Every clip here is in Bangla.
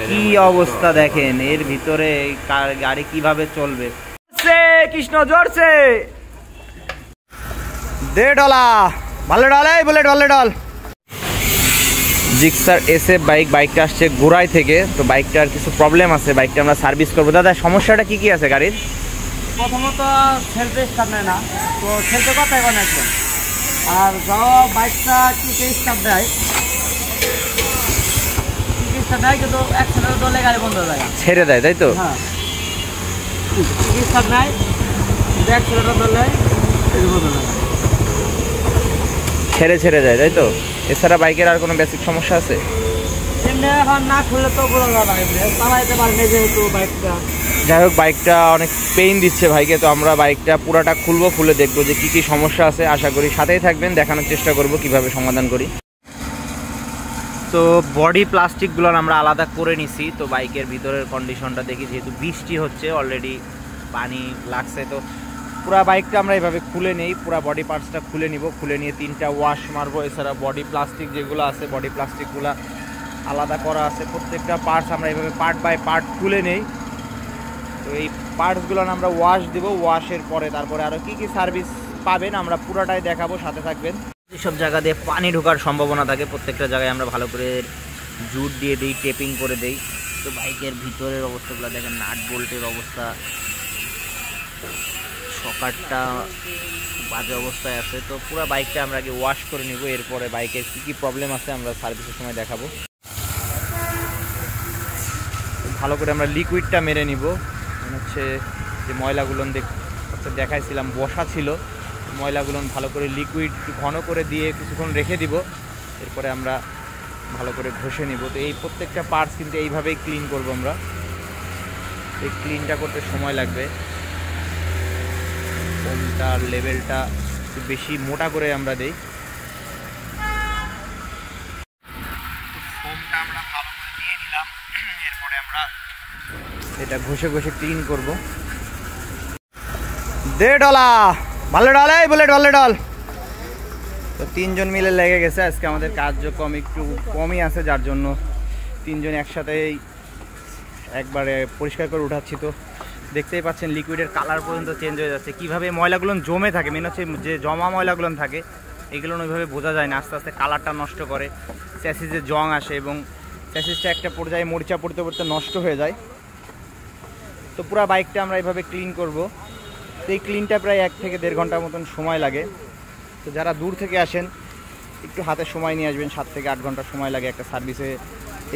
কি অবস্থা দেখেন, এর ভিতরে গাড়ি কিভাবে চলবে। কৃষ্ণ জোরছে দে ডলা, ভালো ডল, এই বুলেট ভালো ডল। জিক্সার SF বাইকটা আসছে গোড়াই থেকে। তো বাইকটার কিছু প্রবলেম আছে, বাইকটা আমরা সার্ভিস করবো। দাদা সমস্যাটা কি আছে গাড়ির? প্রথমত সেলফে স্টার্ট নেয় না, তো সেলফে কথাই বলে একদম। আর যাও বাইকটা কিকে স্টার্ট দেয়, কিকে স্টার্ট দেয় কিন্তু অ্যাক্সিলেটর ধরলে গাড়ি বন্ধ হয়ে যায়, ছেড়ে দেয়, তাই তো? হ্যাঁ, কিকে স্টার্ট নেয় কিন্তু অ্যাক্সিলেটর ধরলে বন্ধ হয়ে যায়, ছেড়ে যায়, তাই তো? এছাড়া বাইকের আর কোনো বেসিক সমস্যা আছে? এমনি এখন না খুললে তো বোঝা যাবে না, চালাইতে পারবে যেহেতু বাইকটা। যাই হোক, বাইকটা অনেক পেইন দিচ্ছে ভাইকে, তো আমরা বাইকটা পুরাটা খুলবো, খুলে দেখবো যে কি কি সমস্যা আছে। আশা করি সাথেই থাকবেন, দেখানোর চেষ্টা করব কিভাবে সমাধান করি। তো বডি প্লাস্টিকগুলো আমরা আলাদা করে নিছি। তো বাইকের ভিতরের কন্ডিশনটা দেখি, যেহেতু বৃষ্টি হচ্ছে, অলরেডি পানি লাগছে, তো পুরা বাইকটা আমরা এইভাবে খুলে নেই, পুরা বডি পার্টসটা খুলে নিব। খুলে নিয়ে 3টা ওয়াশ মারবো। এছাড়া বডি প্লাস্টিক যেগুলো আছে, বডি প্লাস্টিকগুলো আলাদা করা আছে। প্রত্যেকটা পার্টস আমরা এইভাবে পার্ট বাই পার্ট খুলে নেই। তো এই পার্টসগুলো আমরা ওয়াশ দেবো, ওয়াশের পরে তারপরে আরও কী কী সার্ভিস পাবেন আমরা পুরোটাই দেখাবো, সাথে থাকবেন। যেসব জায়গা দিয়ে পানি ঢোকার সম্ভাবনা থাকে প্রত্যেকটা জায়গায় আমরা ভালো করে জুট দিয়ে দিই, টেপিং করে দেই। তো বাইকের ভিতরের অবস্থাগুলো দেখেন, নাট বোল্টের অবস্থা, সকারটা বাজে অবস্থায় আছে। তো পুরো বাইকটা আমরা আগে ওয়াশ করে নিব, এরপরে বাইকের কী কী প্রবলেম আছে আমরা সার্ভিসের সময় দেখাবো। ভালো করে আমরা লিকুইডটা মেরে নিব। হচ্ছে যে ময়লাগুলো দেখাইছিলাম বসা ছিল, ময়লাগুলো ভালো করে লিকুইড ঘন করে দিয়ে কিছুক্ষণ রেখে দিব, এরপরে আমরা ভালো করে ঘষে নিব। তো এই প্রত্যেকটা পার্টস কিন্তু এইভাবেই ক্লিন করব আমরা। এই ক্লিনটা করতে সময় লাগবে। ফোমটার লেভেলটা একটু বেশি মোটা করে আমরা দেই। ফোমটা আমরা ভালো করে দিয়ে নিলাম, এরপরে আমরা এটা ঘষে ক্লিন করব। দে ডলা, ভালো ডল, এই বুলেট ভালো ডল। তো 3জন মিলে লেগে গেছে। আজকে আমাদের কার্যক্রম একটু কমই আছে, যার জন্য 3জন একসাথেই একবারে পরিষ্কার করে উঠাচ্ছি। তো দেখতেই পাচ্ছেন লিকুইডের কালার পর্যন্ত চেঞ্জ হয়ে যাচ্ছে। কীভাবে ময়লাগুলো জমে থাকে, মেন হচ্ছে যে জমা ময়লাগুলো থাকে, এগুলো ওইভাবে বোঝা যায় না, আস্তে আস্তে কালারটা নষ্ট করে, চ্যাসিসে জং আসে এবং চ্যাসিসটা একটা পর্যায়ে মরিচা পড়তে নষ্ট হয়ে যায়। তো পুরো বাইকটা আমরা এইভাবে ক্লিন করব। তো এই ক্লিনটা প্রায় 1 থেকে 1.5 ঘন্টার মতন সময় লাগে। তো যারা দূর থেকে আসেন একটু হাতে সময় নিয়ে আসবেন, 7 থেকে 8 ঘন্টা সময় লাগে একটা সার্ভিসে।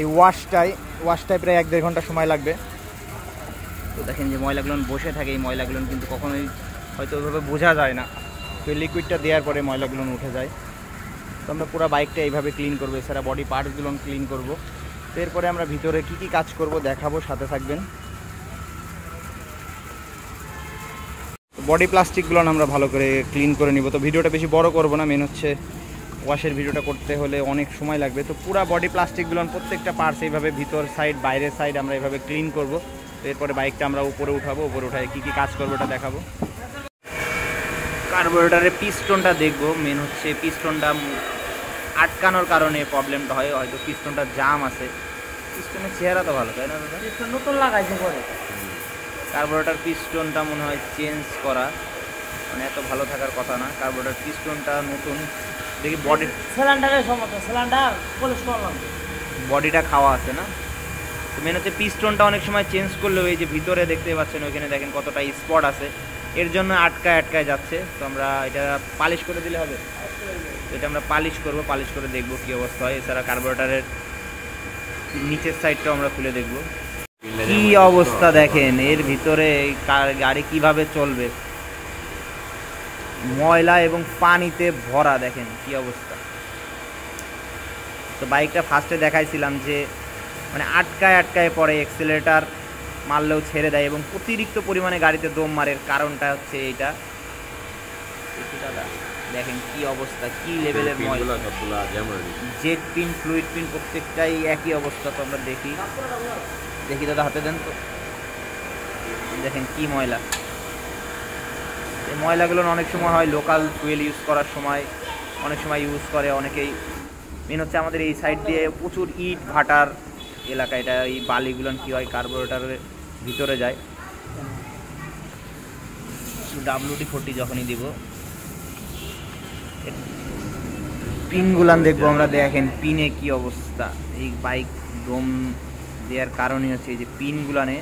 এই ওয়াশটায় প্রায় 1-1.5 ঘন্টা সময় লাগবে। তো দেখেন যে ময়লাগুলো বসে থাকে, এই ময়লাগুলো কিন্তু কখনোই হয়তো ওইভাবে বোঝা যায় না। তো এই লিকুইডটা দেওয়ার পরে ময়লাগুলো উঠে যায়। তো আমরা পুরো বাইকটা এইভাবে ক্লিন করবো, এছাড়া বডি পার্টসগুলো ক্লিন করব। তো এরপরে আমরা ভিতরে কি কি কাজ করব দেখাবো, সাথে থাকবেন। বডি প্লাস্টিকগুলো আমরা ভালো করে ক্লিন করে নিব। তো ভিডিওটা বেশি বড় করব না, মেন হচ্ছে ওয়াশের ভিডিওটা করতে হলে অনেক সময় লাগবে। তো পুরো বডি প্লাস্টিকগুলো প্রত্যেকটা পার্টস এইভাবে ভিতর সাইড বাইরের সাইড আমরা এইভাবে ক্লিন করব। তো এরপরে বাইকটা আমরা উপরে উঠাবো, উপরে উঠায় কী কী কাজ করবো এটা দেখাবো। কার্বোরেটরের পিস্টনটা দেখব। মেন হচ্ছে পিস্টনটা আটকানোর কারণে প্রবলেমটা হয়, হয়তো পিস্টনটা জাম আছে। পিস্টনের চেহারা তো ভালো, তাই না দাদা? পিস্টন নতুন লাগাইছে পরে। কার্বোরেটর পিস্টনটা মনে হয় চেঞ্জ করা, মানে এত ভালো থাকার কথা না। কার্বোরেটর পিস্টনটা নতুন দেখি। বডি সিলিন্ডারের সমস্যা, সিলিন্ডার পলিশ করলাম, বডিটা খাওয়া আছে না। তো মেন হচ্ছে পিস্টনটা অনেক সময় চেঞ্জ করলেও এই যে ভিতরে দেখতে পাচ্ছেন ওইখানে দেখেন কতটা স্পট আছে, এর জন্য আটকায় যাচ্ছে। তো আমরা এটা পালিশ করে দিলে হবে। তো এটা আমরা পালিশ করব, পালিশ করে দেখব কী অবস্থা হয়। এছাড়া কার্বোরেটরের নিচের সাইডটাও আমরা খুলে দেখব কি অবস্থা দেখেন, এর ভিতরে গাড়ি কিভাবে চলবে। ময়লা এবং পানিতে ভরা, দেখেন কি অবস্থা। তো বাইকটা ফার্স্টে দেখাইছিলাম যে মানে আটকায় পরে, এক্সেলেটার মারলেও ছেড়ে দেয় এবং অতিরিক্ত পরিমাণে গাড়িতে দম মারে। কারণটা হচ্ছে এইটা। দাদা দেখেন কি অবস্থা, কি লেভেলের ময়লা। জেট পিন, ফ্লুইড পিন প্রত্যেকটাই একই অবস্থা। তো আমরা দেখি দাদা, হাতে দেন তো, দেখেন কি ময়লা। এই ময়লাগুলো অনেক সময় হয় লোকাল ফুয়েল ইউজ করার সময়, অনেক সময় ইউজ করে অনেকেই। মেন হচ্ছে আমাদের এই সাইড দিয়ে প্রচুর ইট ভাটার এলাকায় এটা এই বালিগুলো কী হয় কার্বোরেটরের ভিতরে যায়। WD-40 যখনই দিব পিনগুলান দেখবো আমরা। দেখেন পিনে কি অবস্থা, এই বাইক ডোম দেওয়ার কারণই হচ্ছে এই যে পিনগুলানে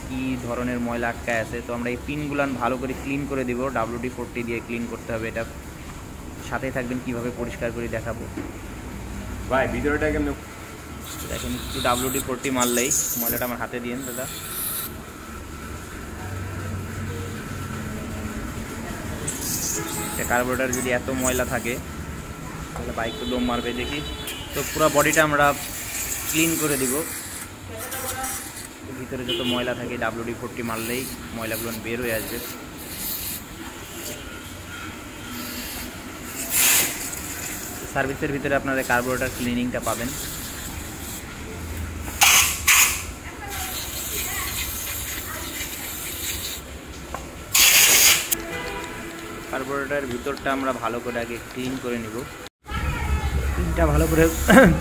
কি ধরনের ময়লা আটকায় আছে। তো আমরা এই পিনগুলান ভালো করে ক্লিন করে দিব, WD-40 দিয়ে ক্লিন করতে হবে। এটা সাথে থাকবেন কিভাবে পরিষ্কার করে দেখাবো। ভাই ভিতরটা কেমন? দেখেন একটু WD-40 মারলেই ময়লাটা আমার হাতে দিয়েন দাদা। কার্বোরেটর যদি এত ময়লা থাকে তাহলে বাইক তো দম মারবে। দেখি তো পুরো বডিটা আমরা ক্লিন করে দিব। ভিতরে যত ময়লা থাকে WD-40 মারলেই ময়লাগুলো বের হয়ে আসবে। সার্ভিসের ভিতরে আপনারা কার্বোরেটর ক্লিনিংটা পাবেন। কার্বোরেটরের ভিতরটা আমরা ভালো করে আগে ক্লিন করে নিব। পিনটা ভালো করে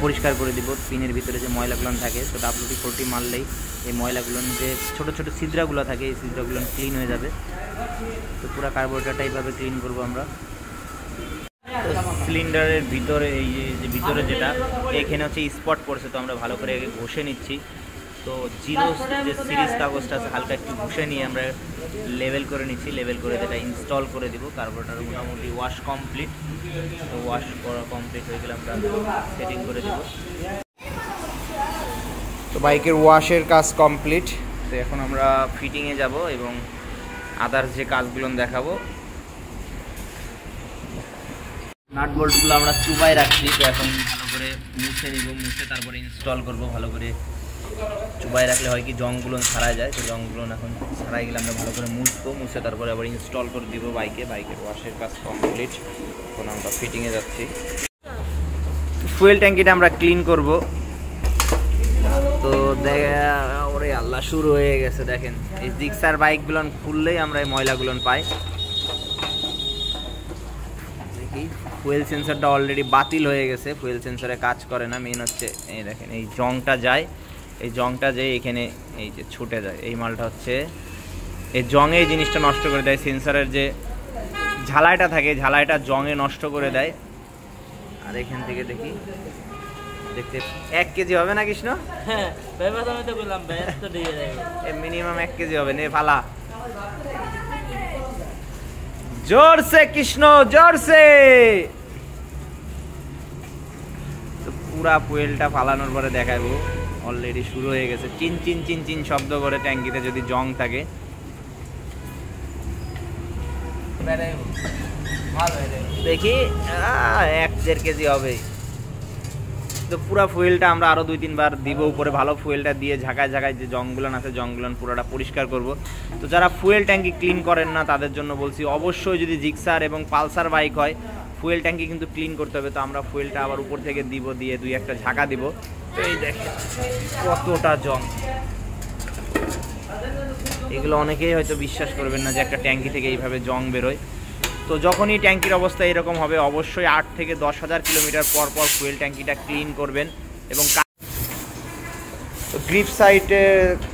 পরিষ্কার করে দিব। পিনের ভিতরে যে ময়লাগুলো থাকে তো WD-40 মারলেই এই ময়লাগুলো যে ছোট ছোট ছিদ্রাগুলো থাকে এই ছিদ্রাগুলো ক্লিন হয়ে যাবে। তো পুরো কার্বোরেটরটা এইভাবে ক্লিন করব আমরা। সিলিন্ডারের ভিতরে এই যে ভিতরে যেটা এখানে হচ্ছে স্পট পড়ছে, তো আমরা ভালো করে ঘষে নিচ্ছি। তো জিরো যে সিরিজ কাগজটা আছে হালকা একটু ঘষে নিয়ে আমরা লেভেল করে নিচ্ছি। লেভেল করে এটা ইনস্টল করে দিব। কার্বোরেটর মোটামুটি ওয়াশ কমপ্লিট। তো ওয়াশ করা কমপ্লিট হয়ে গেলে আমরা সেটিং করে দেব। তো বাইকের ওয়াশের কাজ কমপ্লিট। তো এখন আমরা ফিটিংয়ে যাব এবং আদার্স যে কাজগুলো দেখাবো। নাট বোল্টগুলো আমরা চুবাই রাখছি। তো এখন ভালো করে মুছে নিব, মুছে তারপরে ইনস্টল করব। ভালো করে চুবাই রাখলে হয় কি জংগুলো ছাড়াই যায়। তো জংগুলো এখন ছাড়াই গেলে আমরা ভালো করে মুছবো, মুছে তারপরে আবার ইনস্টল করে দিব বাইকে। বাইকের ওয়াশের কাজ কমপ্লিট। এখন আমরা ফিটিংয়ে যাচ্ছি। ফুয়েল ট্যাঙ্কিটা আমরা ক্লিন করব। তো ওরে আল্লাহ শুরু হয়ে গেছে। দেখেন এই জিক্সার বাইকগুলো খুললেই আমরা এই ময়লাগুলো পাই। দেখি ফুয়েল সেন্সরটা অলরেডি বাতিল হয়ে গেছে, ফুয়েল সেন্সরে কাজ করে না। মেন হচ্ছে এই দেখেন এই জংটা যায়, এই জংটা যে এখানে এই যে ছুটে যায় এই মালটা হচ্ছে এই জংয়ে এই জিনিসটা নষ্ট করে দেয়। সেন্সরের যে ঝালাইটা থাকে ঝালাইটা জংয়ে নষ্ট করে দেয়। আর এখান থেকে দেখি দেখতে 1 কেজি হবে না কৃষ্ণ? হ্যাঁ আমি তো বললাম তো দিয়ে যাবে মিনিমাম 1 কেজি হবে। নে ফালা জোর সে কৃষ্ণ, জোর সে। তো পুরা ফুয়েলটা ফালানোর পরে দেখাবো। অলরেডি শুরু হয়ে গেছে চিন চিন চিন চিন শব্দ করে ট্যাঙ্কিতে যদি জং থাকে। দেখি 1-1.5 কেজি হবে। তো পুরা ফুয়েলটা আমরা আরো 2-3 বার দিব উপরে। ভালো ফুয়েলটা দিয়ে ঝাঁকায় ঝাঁকায় যে জংগুলান আছে জংগুলান পুরোটা পরিষ্কার করব। তো যারা ফুয়েল ট্যাঙ্কি ক্লিন করেন না তাদের জন্য বলছি, অবশ্যই যদি জিক্সার এবং পালসার বাইক হয় ফুয়েল ট্যাঙ্কি কিন্তু ক্লিন করতে হবে। তো আমরা ফুয়েলটা আবার উপর থেকে দিব, দিয়ে 2-1টা ঝাঁকা দিব। তো এই দেখেন কতটা জং। এগুলো অনেকেই হয়তো বিশ্বাস করবেন না যে একটা ট্যাঙ্কি থেকে এইভাবে জং বেরোয়। তো যখনই ট্যাঙ্কির অবস্থা এরকম হবে অবশ্যই 8 থেকে 10,000 কিলোমিটার পর পর ফুয়েল ট্যাঙ্কিটা ক্লিন করবেন। এবং তো গ্রিপ সাইডে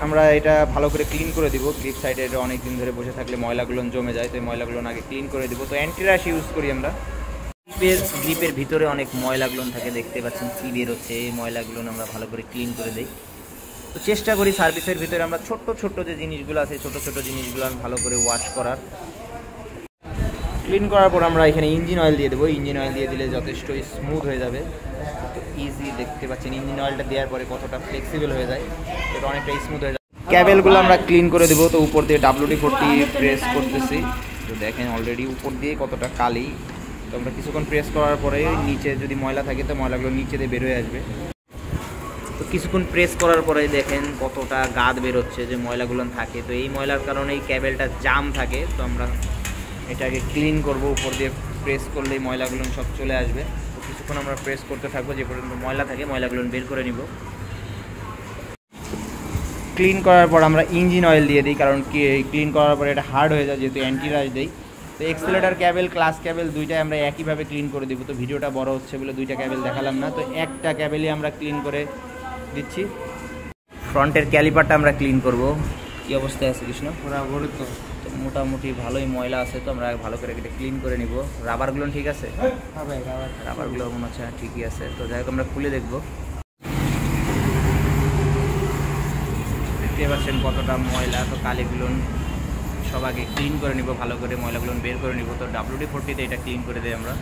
আমরা এটা ভালো করে ক্লিন করে দিব। গ্রিপ সাইডে এটা অনেক দিন ধরে বসে থাকলে ময়লাগুলো জমে যায়। তো এই ময়লাগুলো আগে ক্লিন করে দিব। তো অ্যান্টিরাশ ইউজ করি আমরা। গ্রিপের ভিতরে অনেক ময়লাগুলো থাকে, দেখতে পাচ্ছেন কি বের হচ্ছে। এই ময়লাগুলো আমরা ভালো করে ক্লিন করে দিই। তো চেষ্টা করি সার্ভিসের ভিতরে আমরা ছোট্ট ছোট্ট যে জিনিসগুলো আছে ছোট ছোট জিনিসগুলো ভালো করে ওয়াশ করার। ক্লিন করার পর আমরা এখানে ইঞ্জিন অয়েল দিয়ে দেবো। ইঞ্জিন অয়েল দিয়ে দিলে যথেষ্ট স্মুথ হয়ে যাবে। তো ইজি দেখতে পাচ্ছেন ইঞ্জিন অয়েলটা দেওয়ার পরে কতটা ফ্লেক্সিবল হয়ে যায়, এটা অনেকটা স্মুথ হয়ে যায়। ক্যাবেলগুলো আমরা ক্লিন করে দেবো। তো উপর দিয়ে WD-40 প্রেস করতেছি। তো দেখেন অলরেডি উপর দিয়ে কতটা কালি। তো আমরা কিছুক্ষণ প্রেস করার পরে নিচে যদি ময়লা থাকে তো ময়লাগুলো নিচে দিয়ে বেরোয় আসবে। তো কিছুক্ষণ প্রেস করার পরে দেখেন কতটা গাদ বেরোচ্ছে যে ময়লাগুলো থাকে। তো এই ময়লার কারণে এই ক্যাবেলটা জাম থাকে। তো আমরা এটাকে ক্লিন করব। উপর দিয়ে প্রেস করলেই ময়লাগুলো সব চলে আসবে। তো কিছুক্ষণ আমরা প্রেস করতে থাকবো যে পর্যন্ত ময়লা থাকে ময়লাগুলো বের করে নিব। ক্লিন করার পর আমরা ইঞ্জিন অয়েল দিয়ে দিই, কারণ কি ক্লিন করার পরে এটা হার্ড হয়ে যায় যেহেতু অ্যান্টিরাশ দিই। তো এক্সেলেটার ক্যাবেল ক্লাস ক্যাবেল দুইটাই আমরা একইভাবে ক্লিন করে দেবো। তো ভিডিওটা বড় হচ্ছে বলে দুইটা ক্যাবেল দেখালাম না। তো একটা ক্যাবেলই আমরা ক্লিন করে দিচ্ছি। ফ্রন্টের ক্যালিপারটা আমরা ক্লিন করব। কি অবস্থায় আছে কৃষ্ণ? পুরা গড়ি তো তো মোটামুটি ভালোই ময়লা আছে, তো আমরা ভালো করে এটা ক্লিন করে নিব। রাবারগুলো ঠিক আছে? হবে আবার রাবারগুলো মনে হচ্ছে ঠিকই আছে। তো যাই হোক আমরা খুলে দেখব। দেখতে পাচ্ছেন কতটা ময়লা। তো কালিগুলো সব আগে ক্লিন করে নিব, ভালো করে ময়লাগুলো বের করে নিব। তো WD-40 এটা ক্লিন করে দিই আমরা।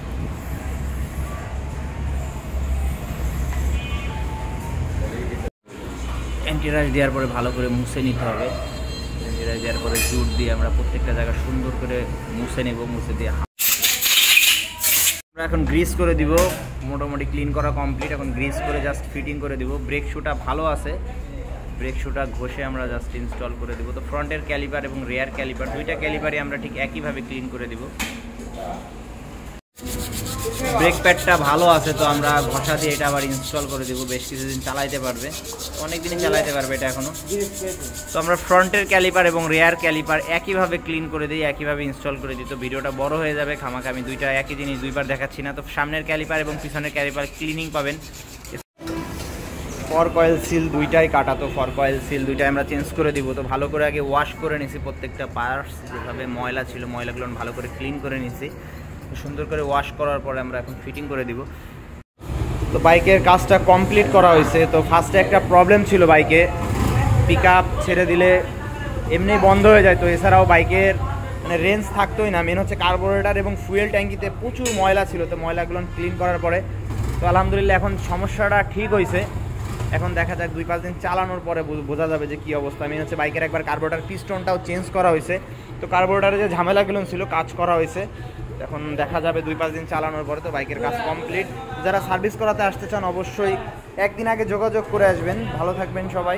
অ্যান্টিরাইজ দেওয়ার পরে ভালো করে মুছে নিতে হবে। অ্যান্টিরাইজ দেওয়ার পরে জুট দিয়ে আমরা প্রত্যেকটা জায়গা সুন্দর করে মুছে নেব। মুছে দিয়ে আমরা এখন গ্রিস করে দিব। মোটামুটি ক্লিন করা কমপ্লিট। এখন গ্রিস করে জাস্ট ফিটিং করে দিব। ব্রেক শুটা ভালো আছে, ব্রেক শুটা ঘষে আমরা জাস্ট ইনস্টল করে দেবো। তো ফ্রন্টের ক্যালিপার এবং রেয়ার ক্যালিপার দুইটা ক্যালিপারই আমরা ঠিক একইভাবে ক্লিন করে দিব। ব্রেক প্যাডটা ভালো আছে, তো আমরা ঘষা দিয়ে এটা আবার ইনস্টল করে দেবো। বেশ কিছুদিন চালাইতে পারবে, অনেক দিনই চালাইতে পারবে এটা এখনও। তো আমরা ফ্রন্টের ক্যালিপার এবং রেয়ার ক্যালিপার একইভাবে ক্লিন করে দিই, একইভাবে ইনস্টল করে দিই। তো ভিডিওটা বড় হয়ে যাবে, খামাখা আমি দুইটা একই জিনিস দুইবার দেখাচ্ছি না। তো সামনের ক্যালিপার এবং পিছনের ক্যালিপার ক্লিনিং পাবেন। ফর কয়েল সিল দুইটাই কাটা, তো ফর কয়েল সিল দুইটাই আমরা চেঞ্জ করে দিব। তো ভালো করে আগে ওয়াশ করে নিছি প্রত্যেকটা পার্টস, যেভাবে ময়লা ছিল ময়লাগুলো ভালো করে ক্লিন করে নিছি। সুন্দর করে ওয়াশ করার পরে আমরা এখন ফিটিং করে দিব। তো বাইকের কাজটা কমপ্লিট করা হয়েছে। তো ফার্স্টে একটা প্রবলেম ছিল বাইকে, পিক আপ ছেড়ে দিলে এমনি বন্ধ হয়ে যায়। তো এছাড়াও বাইকের মানে রেঞ্জ থাকতোই না। মেন হচ্ছে কার্বোরেটর এবং ফুয়েল ট্যাঙ্কিতে প্রচুর ময়লা ছিল। তো ময়লাগুলো ক্লিন করার পরে তো আলহামদুলিল্লাহ এখন সমস্যাটা ঠিক হয়েছে। এখন দেখা যাক 2-5 দিন চালানোর পরে বোঝা যাবে যে কী অবস্থা। মেন হচ্ছে বাইকের একবার কার্বোরেটর পিস্টনটাও চেঞ্জ করা হয়েছে। তো কার্বোরেটরে যে ঝামেলাগুলো ছিল কাজ করা হয়েছে। এখন দেখা যাবে 2-5 দিন চালানোর পরে তো বাইকের কাজ কমপ্লিট। যারা সার্ভিস করাতে আসতে চান অবশ্যই একদিন আগে যোগাযোগ করে আসবেন। ভালো থাকবেন সবাই।